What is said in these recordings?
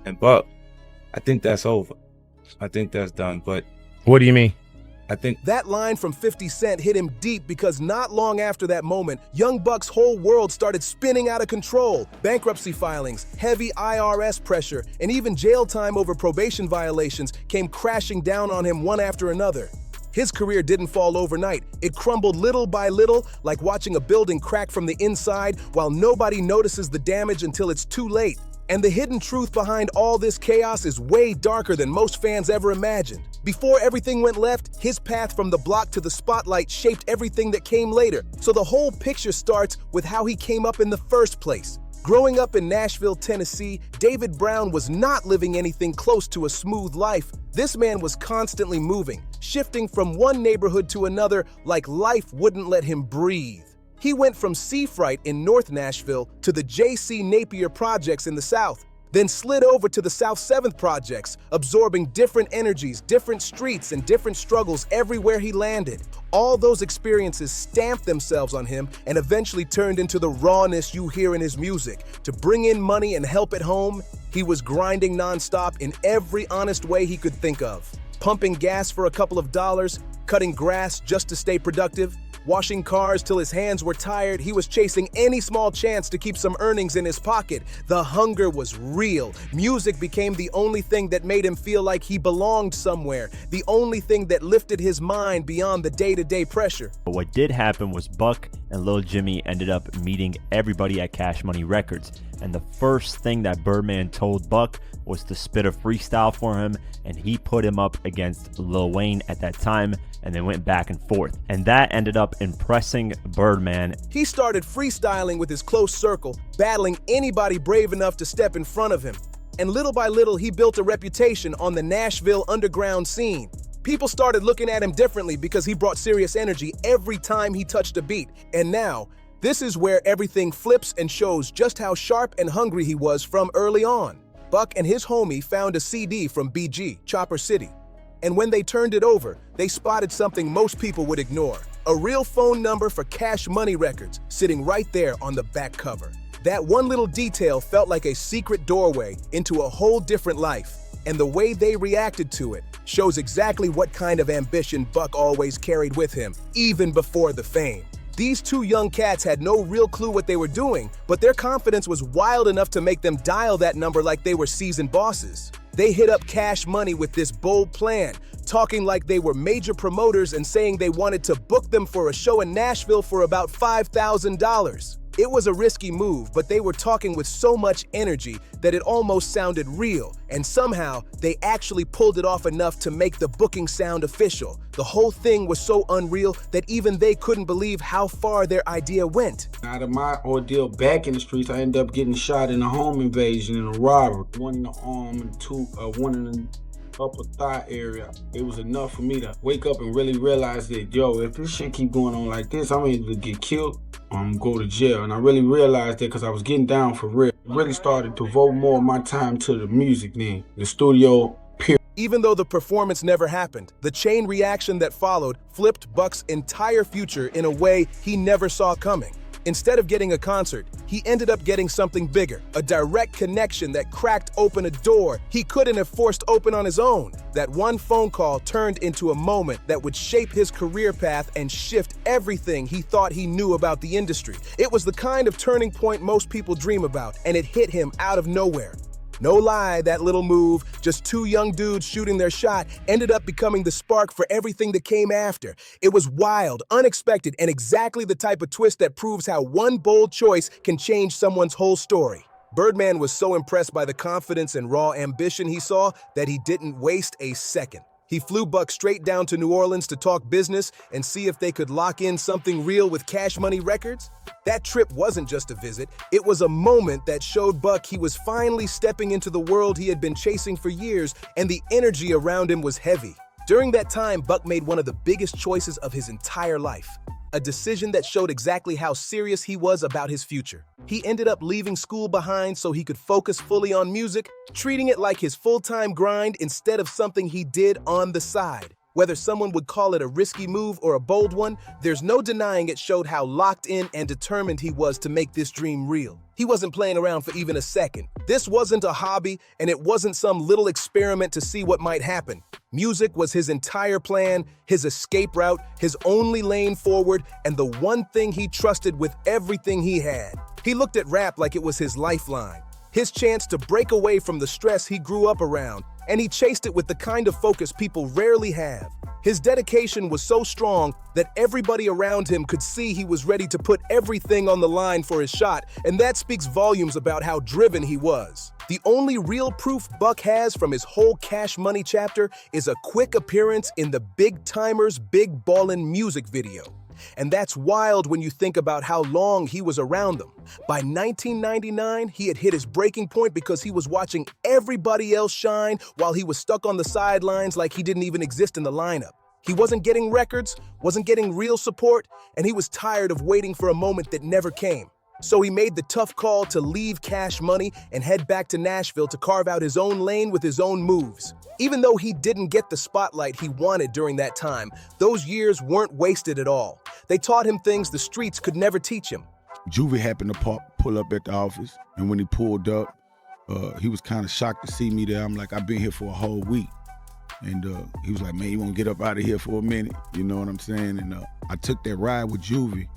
And Buck, I think that's over. I think that's done. But What do you mean? I think That line from 50 Cent hit him deep because not long after that moment, Young Buck's whole world started spinning out of control. Bankruptcy filings, heavy IRS pressure, and even jail time over probation violations came crashing down on him one after another. His career didn't fall overnight. It crumbled little by little, like watching a building crack from the inside while nobody notices the damage until it's too late. And the hidden truth behind all this chaos is way darker than most fans ever imagined. Before everything went left, his path from the block to the spotlight shaped everything that came later. So the whole picture starts with how he came up in the first place. Growing up in Nashville, Tennessee, David Brown was not living anything close to a smooth life. This man was constantly moving, shifting from one neighborhood to another like life wouldn't let him breathe. He went from Seafright in North Nashville to the J.C. Napier projects in the South, then slid over to the South 7th projects, absorbing different energies, different streets, and different struggles everywhere he landed. All those experiences stamped themselves on him and eventually turned into the rawness you hear in his music. To bring in money and help at home, he was grinding nonstop in every honest way he could think of. Pumping gas for a couple of dollars, cutting grass just to stay productive, washing cars till his hands were tired. He was chasing any small chance to keep some earnings in his pocket. The hunger was real. Music became the only thing that made him feel like he belonged somewhere, the only thing that lifted his mind beyond the day-to-day pressure. But what did happen was Buck and Lil Jimmy ended up meeting everybody at Cash Money Records. And the first thing that Birdman told Buck was to spit a freestyle for him, and he put him up against Lil Wayne at that time, and they went back and forth. And that ended up impressing Birdman. He started freestyling with his close circle, battling anybody brave enough to step in front of him. And little by little, he built a reputation on the Nashville underground scene. People started looking at him differently because he brought serious energy every time he touched a beat. And now, this is where everything flips and shows just how sharp and hungry he was from early on. Buck and his homie found a CD from BG, Chopper City. And when they turned it over, they spotted something most people would ignore. A real phone number for Cash Money Records sitting right there on the back cover. That one little detail felt like a secret doorway into a whole different life. And the way they reacted to it shows exactly what kind of ambition Buck always carried with him, even before the fame. These two young cats had no real clue what they were doing, but their confidence was wild enough to make them dial that number like they were seasoned bosses. They hit up Cash Money with this bold plan, talking like they were major promoters and saying they wanted to book them for a show in Nashville for about $5,000. It was a risky move, but they were talking with so much energy that it almost sounded real, and somehow they actually pulled it off enough to make the booking sound official. The whole thing was so unreal that even they couldn't believe how far their idea went. Out of my ordeal back in the streets, I ended up getting shot in a home invasion and a robbery. One in the arm and one in the upper thigh area. It was enough for me to wake up and really realize that, yo, if this shit keep going on like this, I'm either to get killed or go to jail. And I really realized that because I was getting down for real. I really started to devote more of my time to the music then, the studio. Even though the performance never happened, the chain reaction that followed flipped Buck's entire future in a way he never saw coming. Instead of getting a concert, he ended up getting something bigger, a direct connection that cracked open a door he couldn't have forced open on his own. That one phone call turned into a moment that would shape his career path and shift everything he thought he knew about the industry. It was the kind of turning point most people dream about, and it hit him out of nowhere. No lie, that little move, just two young dudes shooting their shot, ended up becoming the spark for everything that came after. It was wild, unexpected, and exactly the type of twist that proves how one bold choice can change someone's whole story. Birdman was so impressed by the confidence and raw ambition he saw that he didn't waste a second. He flew Buck straight down to New Orleans to talk business and see if they could lock in something real with Cash Money Records. That trip wasn't just a visit, it was a moment that showed Buck he was finally stepping into the world he had been chasing for years, and the energy around him was heavy. During that time, Buck made one of the biggest choices of his entire life. A decision that showed exactly how serious he was about his future. He ended up leaving school behind so he could focus fully on music, treating it like his full-time grind instead of something he did on the side. Whether someone would call it a risky move or a bold one, there's no denying it showed how locked in and determined he was to make this dream real. He wasn't playing around for even a second. This wasn't a hobby, and it wasn't some little experiment to see what might happen. Music was his entire plan, his escape route, his only lane forward, and the one thing he trusted with everything he had. He looked at rap like it was his lifeline, his chance to break away from the stress he grew up around, and he chased it with the kind of focus people rarely have. His dedication was so strong that everybody around him could see he was ready to put everything on the line for his shot, and that speaks volumes about how driven he was. The only real proof Buck has from his whole Cash Money chapter is a quick appearance in the Big Timers Big Ballin' music video. And that's wild when you think about how long he was around them. By 1999, he had hit his breaking point because he was watching everybody else shine while he was stuck on the sidelines like he didn't even exist in the lineup. He wasn't getting records, wasn't getting real support, and he was tired of waiting for a moment that never came. So he made the tough call to leave Cash Money and head back to Nashville to carve out his own lane with his own moves. Even though he didn't get the spotlight he wanted during that time, those years weren't wasted at all. They taught him things the streets could never teach him. Juvie happened to pull up at the office, and when he pulled up, he was kind of shocked to see me there. I'm like, I've been here for a whole week. And he was like, man, you want to get up out of here for a minute? You know what I'm saying? And I took that ride with Juvie,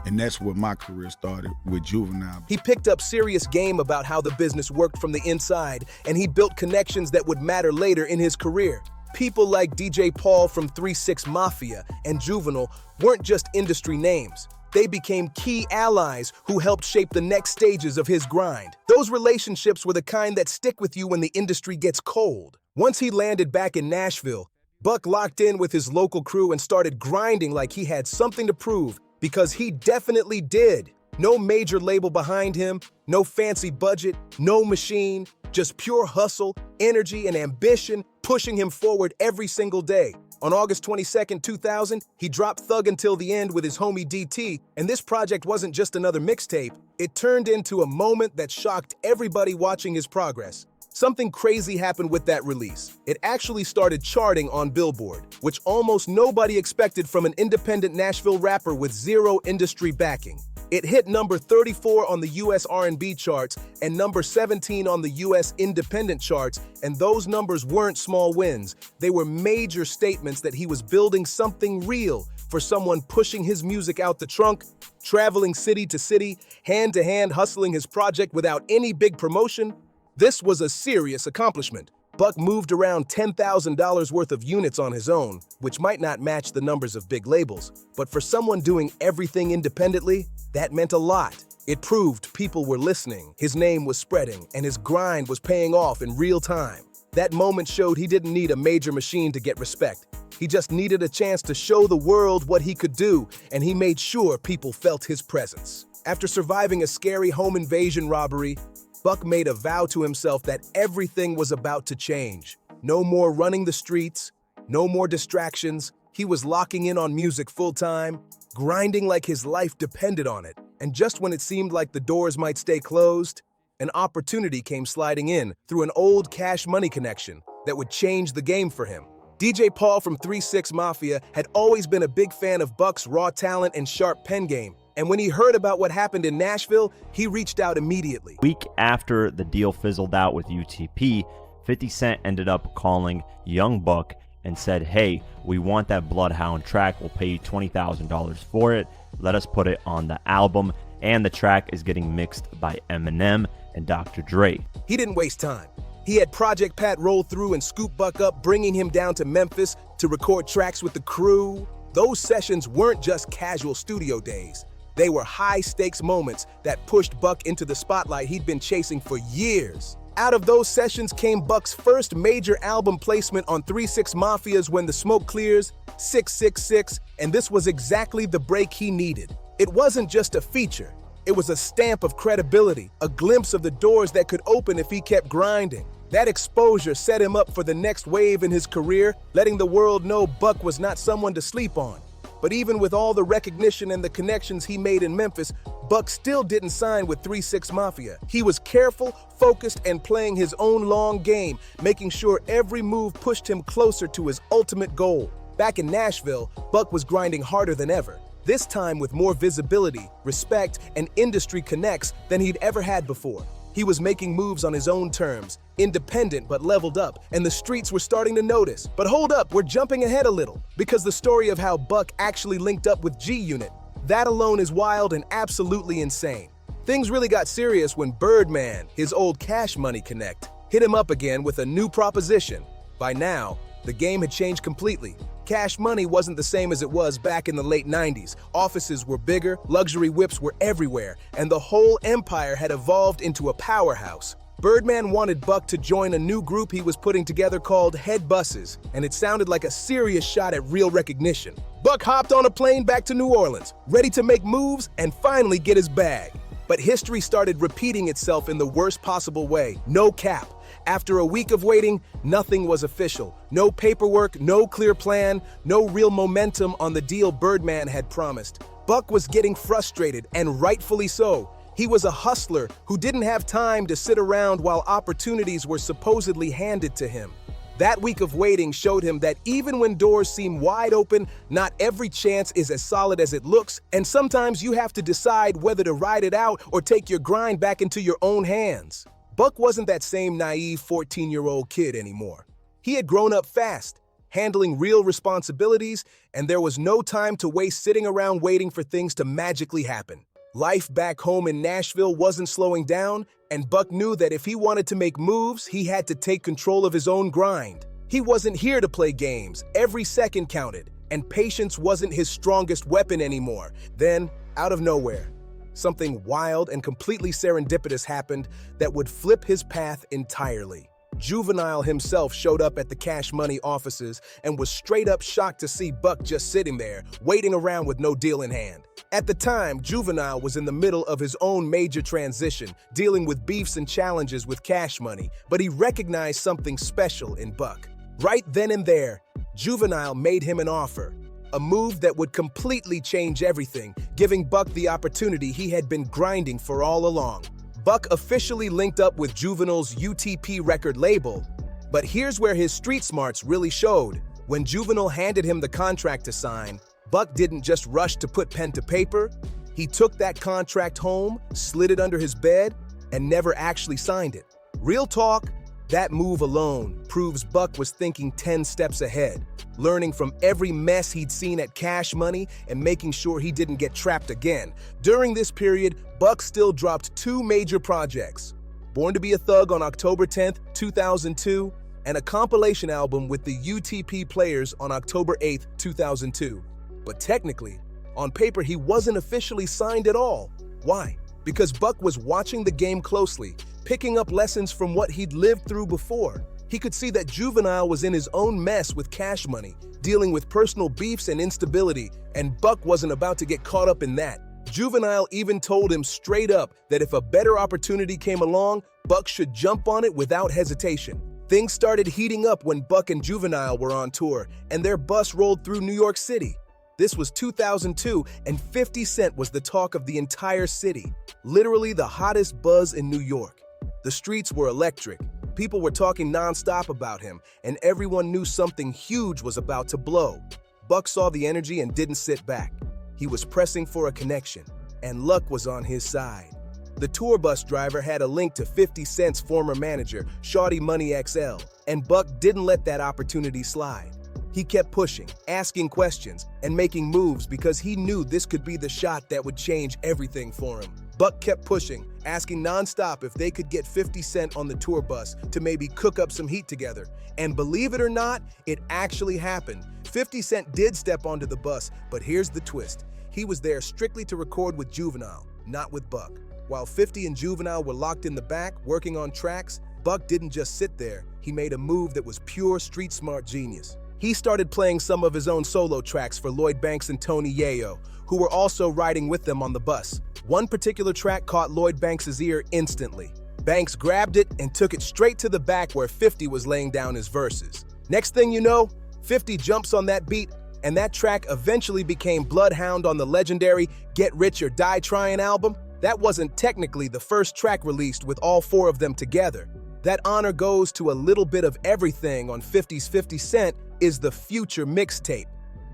and that's where my career started with Juvenile. He picked up serious game about how the business worked from the inside, and he built connections that would matter later in his career. People like DJ Paul from 3-6 Mafia and Juvenile weren't just industry names. They became key allies who helped shape the next stages of his grind. Those relationships were the kind that stick with you when the industry gets cold. Once he landed back in Nashville, Buck locked in with his local crew and started grinding like he had something to prove, because he definitely did. No major label behind him, no fancy budget, no machine, just pure hustle, energy, and ambition pushing him forward every single day. On August 22nd, 2000, he dropped Thug Until the End with his homie DT, and this project wasn't just another mixtape. It turned into a moment that shocked everybody watching his progress. Something crazy happened with that release. It actually started charting on Billboard, which almost nobody expected from an independent Nashville rapper with zero industry backing. It hit number 34 on the US R&B charts and number 17 on the US independent charts, and those numbers weren't small wins. They were major statements that he was building something real for someone pushing his music out the trunk, traveling city to city, hand to hand hustling his project without any big promotion. This was a serious accomplishment. Buck moved around $10,000 worth of units on his own, which might not match the numbers of big labels, but for someone doing everything independently, that meant a lot. It proved people were listening, his name was spreading, and his grind was paying off in real time. That moment showed he didn't need a major machine to get respect. He just needed a chance to show the world what he could do, and he made sure people felt his presence. After surviving a scary home invasion robbery, Buck made a vow to himself that everything was about to change. No more running the streets, no more distractions. He was locking in on music full-time, grinding like his life depended on it. And just when it seemed like the doors might stay closed, an opportunity came sliding in through an old Cash Money connection that would change the game for him. DJ Paul from 3-6 Mafia had always been a big fan of Buck's raw talent and sharp pen game. And when he heard about what happened in Nashville, he reached out immediately. A week after the deal fizzled out with UTP, 50 Cent ended up calling Young Buck and said, hey, we want that Bloodhound track. We'll pay you $20,000 for it. Let us put it on the album. And the track is getting mixed by Eminem and Dr. Dre. He didn't waste time. He had Project Pat roll through and scoop Buck up, bringing him down to Memphis to record tracks with the crew. Those sessions weren't just casual studio days. They were high-stakes moments that pushed Buck into the spotlight he'd been chasing for years. Out of those sessions came Buck's first major album placement on 3-6 Mafia's When the Smoke Clears, 666, and this was exactly the break he needed. It wasn't just a feature. It was a stamp of credibility, a glimpse of the doors that could open if he kept grinding. That exposure set him up for the next wave in his career, letting the world know Buck was not someone to sleep on. But even with all the recognition and the connections he made in Memphis, Buck still didn't sign with 3-6 Mafia. He was careful, focused, and playing his own long game, making sure every move pushed him closer to his ultimate goal. Back in Nashville, Buck was grinding harder than ever. this time with more visibility, respect, and industry connects than he'd ever had before. He was making moves on his own terms, independent but leveled up, and the streets were starting to notice. But hold up, we're jumping ahead a little, because the story of how Buck actually linked up with G-Unit, that alone is wild and absolutely insane. Things really got serious when Birdman, his old Cash Money connect, hit him up again with a new proposition. By now, the game had changed completely. Cash Money wasn't the same as it was back in the late 90s. Offices were bigger, luxury whips were everywhere, and the whole empire had evolved into a powerhouse. Birdman wanted Buck to join a new group he was putting together called Head Busses, and it sounded like a serious shot at real recognition. Buck hopped on a plane back to New Orleans, ready to make moves and finally get his bag. But history started repeating itself in the worst possible way. No cap. After a week of waiting, nothing was official. No paperwork, no clear plan, no real momentum on the deal Birdman had promised. Buck was getting frustrated, and rightfully so. He was a hustler who didn't have time to sit around while opportunities were supposedly handed to him. That week of waiting showed him that even when doors seem wide open, not every chance is as solid as it looks, and sometimes you have to decide whether to ride it out or take your grind back into your own hands. Buck wasn't that same naive 14-year-old kid anymore. He had grown up fast, handling real responsibilities, and there was no time to waste sitting around waiting for things to magically happen. Life back home in Nashville wasn't slowing down, and Buck knew that if he wanted to make moves, he had to take control of his own grind. He wasn't here to play games. Every second counted, and patience wasn't his strongest weapon anymore. Then, out of nowhere, something wild and completely serendipitous happened that would flip his path entirely. Juvenile himself showed up at the Cash Money offices and was straight up shocked to see Buck just sitting there, waiting around with no deal in hand. At the time, Juvenile was in the middle of his own major transition, dealing with beefs and challenges with Cash Money, but he recognized something special in Buck. Right then and there, Juvenile made him an offer, a move that would completely change everything, giving Buck the opportunity he had been grinding for all along. Buck officially linked up with Juvenile's UTP record label, but here's where his street smarts really showed. When Juvenile handed him the contract to sign, Buck didn't just rush to put pen to paper. He took that contract home, slid it under his bed, and never actually signed it. Real talk, that move alone proves Buck was thinking 10 steps ahead, learning from every mess he'd seen at Cash Money and making sure he didn't get trapped again. During this period, Buck still dropped 2 major projects: Born to Be a Thug on October 10th, 2002, and a compilation album with the UTP Players on October 8th, 2002. But technically, on paper, he wasn't officially signed at all. Why? Because Buck was watching the game closely, picking up lessons from what he'd lived through before. He could see that Juvenile was in his own mess with Cash Money, dealing with personal beefs and instability, and Buck wasn't about to get caught up in that. Juvenile even told him straight up that if a better opportunity came along, Buck should jump on it without hesitation. Things started heating up when Buck and Juvenile were on tour, and their bus rolled through New York City. This was 2002, and 50 Cent was the talk of the entire city, literally the hottest buzz in New York. The streets were electric. People were talking nonstop about him, and everyone knew something huge was about to blow. Buck saw the energy and didn't sit back. He was pressing for a connection, and luck was on his side. The tour bus driver had a link to 50 Cent's former manager, Shawty Money XL, and Buck didn't let that opportunity slide. He kept pushing, asking questions, and making moves because he knew this could be the shot that would change everything for him. Buck kept pushing, asking nonstop if they could get 50 Cent on the tour bus to maybe cook up some heat together. And believe it or not, it actually happened. 50 Cent did step onto the bus, but here's the twist. He was there strictly to record with Juvenile, not with Buck. While 50 and Juvenile were locked in the back, working on tracks, Buck didn't just sit there. He made a move that was pure street smart genius. He started playing some of his own solo tracks for Lloyd Banks and Tony Yayo, who were also riding with them on the bus. One particular track caught Lloyd Banks' ear instantly. Banks grabbed it and took it straight to the back where 50 was laying down his verses. Next thing you know, 50 jumps on that beat, and that track eventually became Bloodhound on the legendary Get Rich or Die Tryin' album. That wasn't technically the first track released with all 4 of them together. That honor goes to A Little Bit of Everything on 50's 50 Cent is the Future mixtape.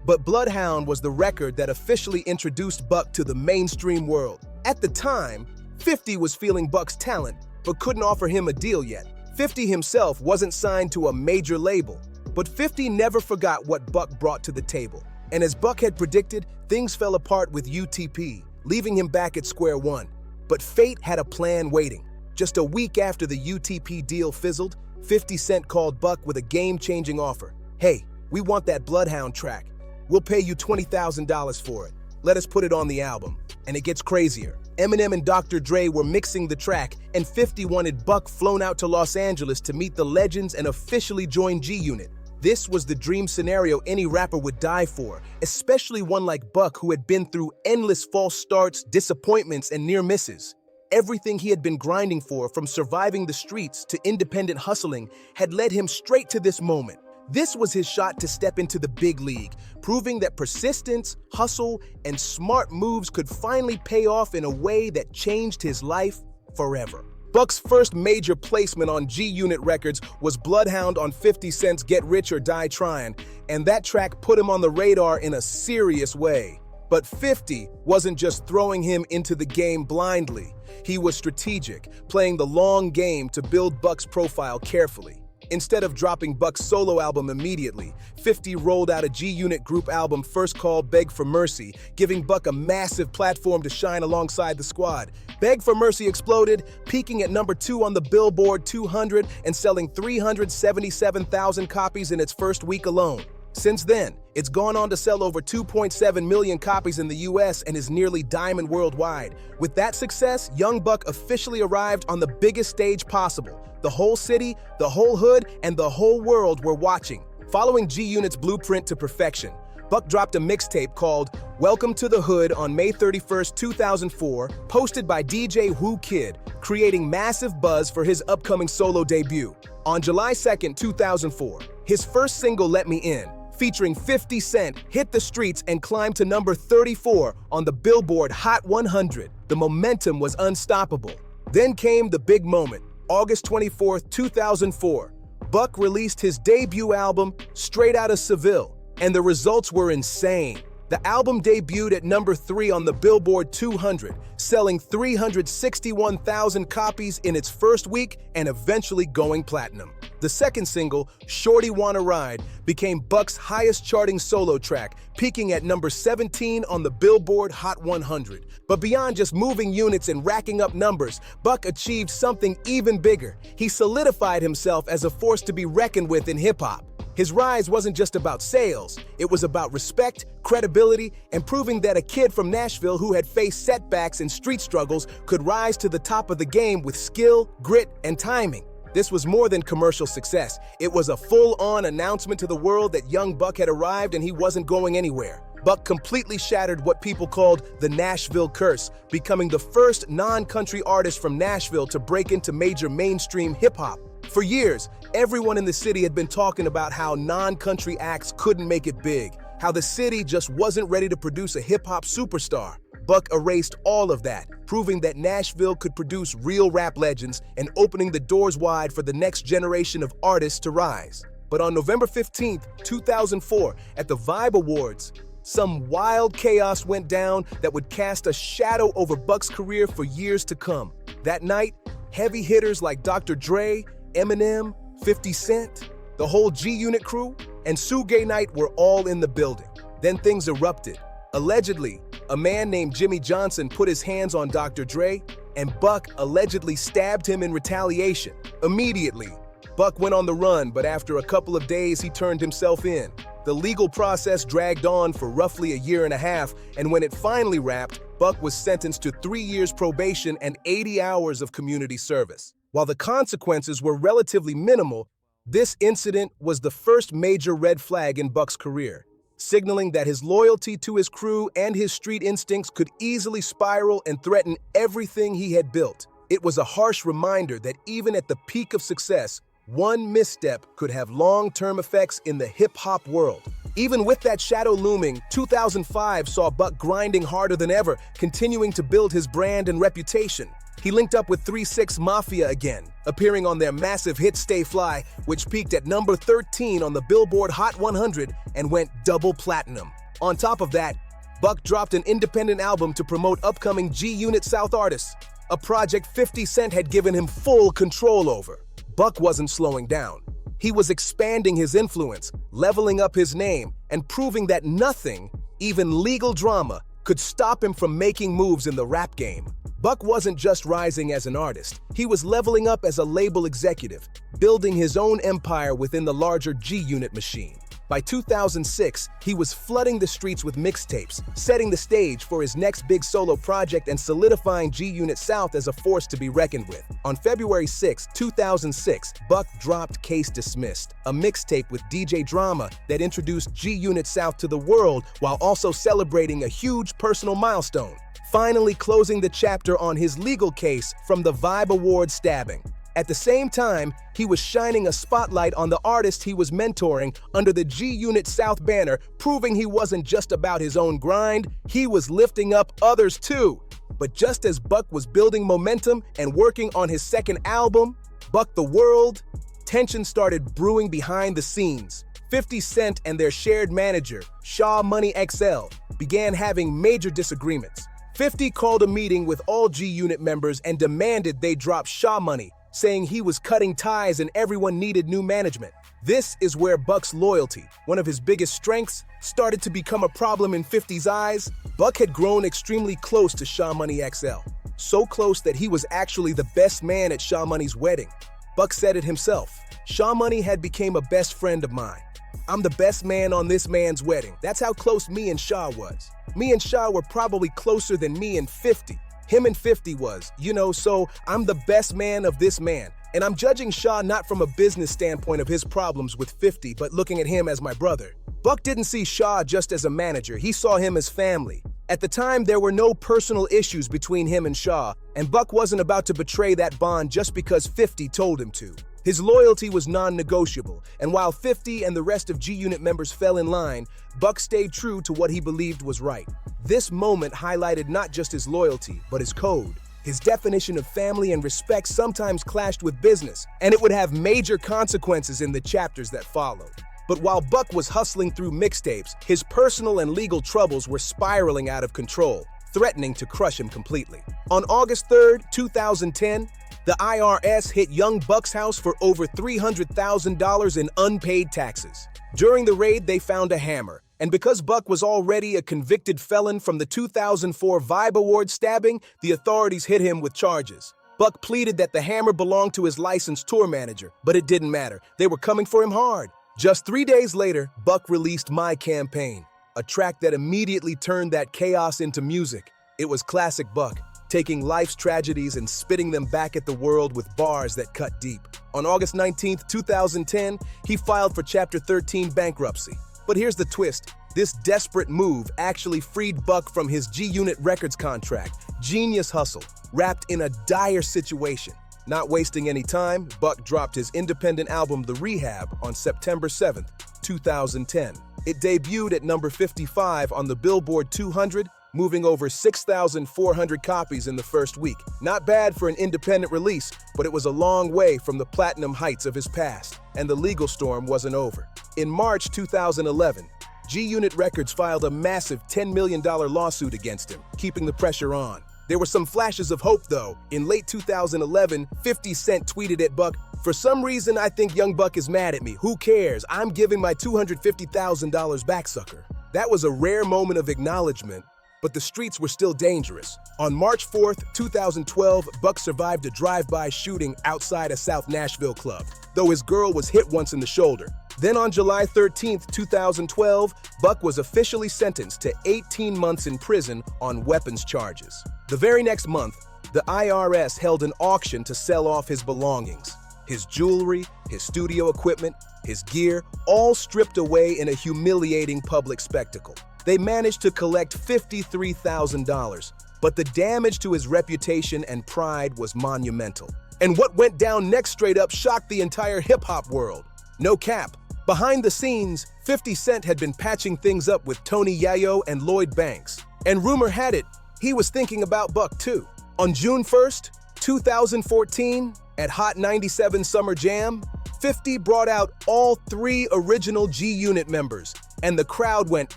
But Bloodhound was the record that officially introduced Buck to the mainstream world. At the time, 50 was feeling Buck's talent, but couldn't offer him a deal yet. 50 himself wasn't signed to a major label, but 50 never forgot what Buck brought to the table. And as Buck had predicted, things fell apart with UTP, leaving him back at square one. But fate had a plan waiting. Just a week after the UTP deal fizzled, 50 Cent called Buck with a game-changing offer. Hey, we want that Bloodhound track. We'll pay you $20,000 for it. Let us put it on the album. And it gets crazier. Eminem and Dr. Dre were mixing the track, and 50 wanted Buck flown out to Los Angeles to meet the legends and officially join G-Unit. This was the dream scenario any rapper would die for, especially one like Buck who had been through endless false starts, disappointments, and near misses. Everything he had been grinding for, from surviving the streets to independent hustling, had led him straight to this moment. This was his shot to step into the big league, proving that persistence, hustle, and smart moves could finally pay off in a way that changed his life forever. Buck's first major placement on G-Unit Records was Bloodhound on 50 Cent's Get Rich or Die Tryin', and that track put him on the radar in a serious way. But 50 wasn't just throwing him into the game blindly. He was strategic, playing the long game to build Buck's profile carefully. Instead of dropping Buck's solo album immediately, 50 rolled out a G-Unit group album first called Beg for Mercy, giving Buck a massive platform to shine alongside the squad. Beg for Mercy exploded, peaking at number 2 on the Billboard 200 and selling 377,000 copies in its first week alone. Since then, it's gone on to sell over 2.7 million copies in the US and is nearly diamond worldwide. With that success, Young Buck officially arrived on the biggest stage possible. The whole city, the whole hood, and the whole world were watching. Following G-Unit's blueprint to perfection, Buck dropped a mixtape called Welcome to the Hood on May 31st, 2004, posted by DJ Whoo Kid, creating massive buzz for his upcoming solo debut. On July 2nd, 2004, his first single, Let Me In, featuring 50 Cent, hit the streets and climbed to number 34 on the Billboard Hot 100. The momentum was unstoppable. Then came the big moment. August 24th, 2004, Buck released his debut album, Straight Outta Seville, and the results were insane. The album debuted at number 3 on the Billboard 200, selling 361,000 copies in its first week and eventually going platinum. The second single, Shorty Wanna Ride, became Buck's highest-charting solo track, peaking at number 17 on the Billboard Hot 100. But beyond just moving units and racking up numbers, Buck achieved something even bigger. He solidified himself as a force to be reckoned with in hip-hop. His rise wasn't just about sales, it was about respect, credibility, and proving that a kid from Nashville who had faced setbacks and street struggles could rise to the top of the game with skill, grit, and timing. This was more than commercial success. It was a full-on announcement to the world that Young Buck had arrived and he wasn't going anywhere. Buck completely shattered what people called the Nashville curse, becoming the first non-country artist from Nashville to break into major mainstream hip-hop. For years, everyone in the city had been talking about how non-country acts couldn't make it big, how the city just wasn't ready to produce a hip-hop superstar. Buck erased all of that, proving that Nashville could produce real rap legends and opening the doors wide for the next generation of artists to rise. But on November 15th, 2004, at the Vibe Awards, some wild chaos went down that would cast a shadow over Buck's career for years to come. That night, heavy hitters like Dr. Dre, Eminem, 50 Cent, the whole G-Unit crew, and Suge Knight were all in the building. Then things erupted. Allegedly, a man named Jimmy Johnson put his hands on Dr. Dre, and Buck allegedly stabbed him in retaliation. Immediately, Buck went on the run, but after a couple of days, he turned himself in. The legal process dragged on for roughly a year and a half, and when it finally wrapped, Buck was sentenced to 3 years probation and 80 hours of community service. While the consequences were relatively minimal, this incident was the first major red flag in Buck's career, signaling that his loyalty to his crew and his street instincts could easily spiral and threaten everything he had built. It was a harsh reminder that even at the peak of success, one misstep could have long-term effects in the hip-hop world. Even with that shadow looming, 2005 saw Buck grinding harder than ever, continuing to build his brand and reputation. He linked up with 3-6 Mafia again, appearing on their massive hit Stay Fly, which peaked at number 13 on the Billboard Hot 100 and went double platinum. On top of that, Buck dropped an independent album to promote upcoming G-Unit South artists, a project 50 Cent had given him full control over. Buck wasn't slowing down. He was expanding his influence, leveling up his name, and proving that nothing, even legal drama, could stop him from making moves in the rap game. Buck wasn't just rising as an artist, he was leveling up as a label executive, building his own empire within the larger G-Unit machine. By 2006, he was flooding the streets with mixtapes, setting the stage for his next big solo project and solidifying G-Unit South as a force to be reckoned with. On February 6, 2006, Buck dropped Case Dismissed, a mixtape with DJ Drama that introduced G-Unit South to the world while also celebrating a huge personal milestone, finally closing the chapter on his legal case from the Vibe Award stabbing. At the same time, he was shining a spotlight on the artist he was mentoring under the G-Unit South banner, proving he wasn't just about his own grind, he was lifting up others too. But just as Buck was building momentum and working on his second album, Buck the World, tension started brewing behind the scenes. 50 Cent and their shared manager, Shaw Money XL, began having major disagreements. 50 called a meeting with all G-Unit members and demanded they drop Shaw Money, saying he was cutting ties and everyone needed new management. This is where Buck's loyalty, one of his biggest strengths, started to become a problem in 50's eyes. Buck had grown extremely close to Shaw Money XL, so close that he was actually the best man at Shaw Money's wedding. Buck said it himself, "Shaw Money had become a best friend of mine. I'm the best man on this man's wedding." That's how close me and Shaw was. Me and Shaw were probably closer than me and 50. Him and 50 was, so I'm the best man of this man. And I'm judging Shaw not from a business standpoint of his problems with 50, but looking at him as my brother. Buck didn't see Shaw just as a manager, he saw him as family. At the time, there were no personal issues between him and Shaw, and Buck wasn't about to betray that bond just because 50 told him to. His loyalty was non-negotiable, and while 50 and the rest of G-Unit members fell in line, Buck stayed true to what he believed was right. This moment highlighted not just his loyalty, but his code. His definition of family and respect sometimes clashed with business, and it would have major consequences in the chapters that followed. But while Buck was hustling through mixtapes, his personal and legal troubles were spiraling out of control, threatening to crush him completely. On August 3, 2010, the IRS hit young Buck's house for over $300,000 in unpaid taxes. During the raid, they found a hammer, and because Buck was already a convicted felon from the 2004 Vibe Award stabbing, the authorities hit him with charges. Buck pleaded that the hammer belonged to his licensed tour manager, but it didn't matter. They were coming for him hard. Just 3 days later, Buck released My Campaign, a track that immediately turned that chaos into music. It was classic Buck, taking life's tragedies and spitting them back at the world with bars that cut deep. On August 19, 2010, he filed for Chapter 13 bankruptcy. But here's the twist. This desperate move actually freed Buck from his G-Unit Records contract. Genius hustle, wrapped in a dire situation. Not wasting any time, Buck dropped his independent album The Rehab on September 7, 2010. It debuted at number 55 on the Billboard 200, moving over 6,400 copies in the first week. Not bad for an independent release, but it was a long way from the platinum heights of his past, and the legal storm wasn't over. In March 2011, G-Unit Records filed a massive $10 million lawsuit against him, keeping the pressure on. There were some flashes of hope, though. In late 2011, 50 Cent tweeted at Buck, "For some reason, I think young Buck is mad at me. Who cares? I'm giving my $250,000 back, sucker." That was a rare moment of acknowledgement, but the streets were still dangerous. On March 4, 2012, Buck survived a drive-by shooting outside a South Nashville club, though his girl was hit once in the shoulder. Then on July 13, 2012, Buck was officially sentenced to 18 months in prison on weapons charges. The very next month, the IRS held an auction to sell off his belongings. His jewelry, his studio equipment, his gear, all stripped away in a humiliating public spectacle. They managed to collect $53,000, but the damage to his reputation and pride was monumental. And what went down next straight up shocked the entire hip-hop world. No cap. Behind the scenes, 50 Cent had been patching things up with Tony Yayo and Lloyd Banks. And rumor had it, he was thinking about Buck too. On June 1st, 2014, at Hot 97 Summer Jam, 50 brought out all 3 original G-Unit members, and the crowd went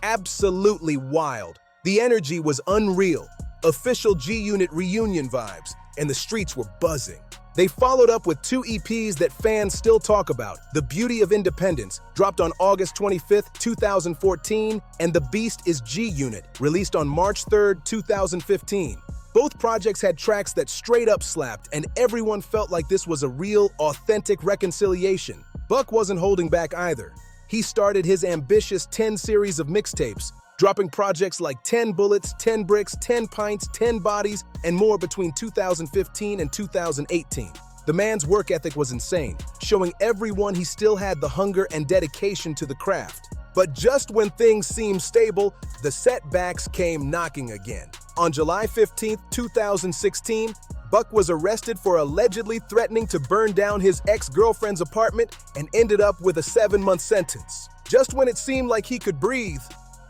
absolutely wild. The energy was unreal, official G-Unit reunion vibes, and the streets were buzzing. They followed up with 2 EPs that fans still talk about: The Beauty of Independence, dropped on August 25, 2014, and The Beast is G-Unit, released on March 3, 2015. Both projects had tracks that straight up slapped, and everyone felt like this was a real, authentic reconciliation. Buck wasn't holding back either. He started his ambitious 10 series of mixtapes, dropping projects like 10 Bullets, 10 Bricks, 10 Pints, 10 Bodies, and more between 2015 and 2018. The man's work ethic was insane, showing everyone he still had the hunger and dedication to the craft. But just when things seemed stable, the setbacks came knocking again. On July 15, 2016, Buck was arrested for allegedly threatening to burn down his ex-girlfriend's apartment and ended up with a 7-month sentence. Just when it seemed like he could breathe,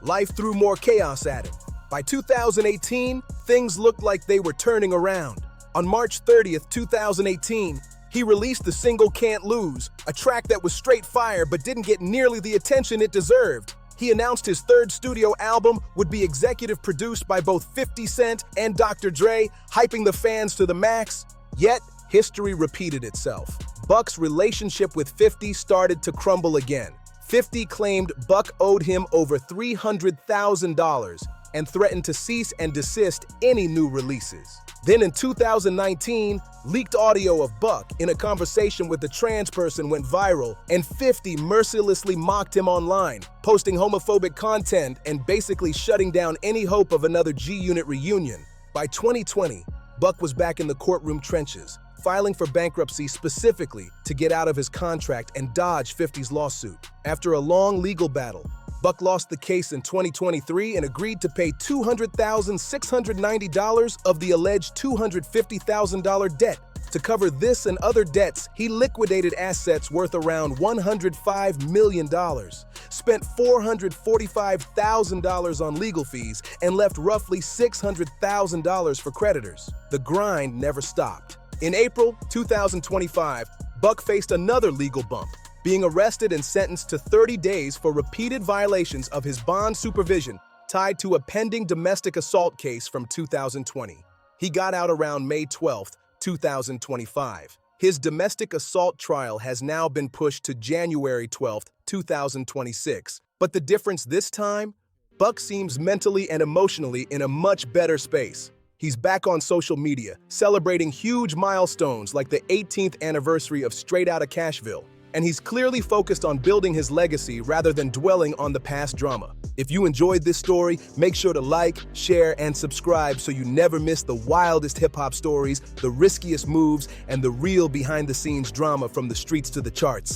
life threw more chaos at him. By 2018, things looked like they were turning around. On March 30th, 2018, he released the single Can't Lose, a track that was straight fire but didn't get nearly the attention it deserved. He announced his 3rd studio album would be executive produced by both 50 Cent and Dr. Dre, hyping the fans to the max. Yet, history repeated itself. Buck's relationship with 50 started to crumble again. 50 claimed Buck owed him over $300,000 and threatened to cease and desist any new releases. Then in 2019, leaked audio of Buck in a conversation with a trans person went viral, and 50 mercilessly mocked him online, posting homophobic content and basically shutting down any hope of another G-Unit reunion. By 2020, Buck was back in the courtroom trenches, filing for bankruptcy specifically to get out of his contract and dodge 50's lawsuit. After a long legal battle, Buck lost the case in 2023 and agreed to pay $200,690 of the alleged $250,000 debt. To cover this and other debts, he liquidated assets worth around $105 million, spent $445,000 on legal fees, and left roughly $600,000 for creditors. The grind never stopped. In April 2025, Buck faced another legal bump, being arrested and sentenced to 30 days for repeated violations of his bond supervision tied to a pending domestic assault case from 2020. He got out around May 12, 2025. His domestic assault trial has now been pushed to January 12, 2026. But the difference this time? Buck seems mentally and emotionally in a much better space. He's back on social media, celebrating huge milestones like the 18th anniversary of Straight Outta Cashville. And he's clearly focused on building his legacy rather than dwelling on the past drama. If you enjoyed this story, make sure to like, share, and subscribe so you never miss the wildest hip-hop stories, the riskiest moves, and the real behind-the-scenes drama from the streets to the charts.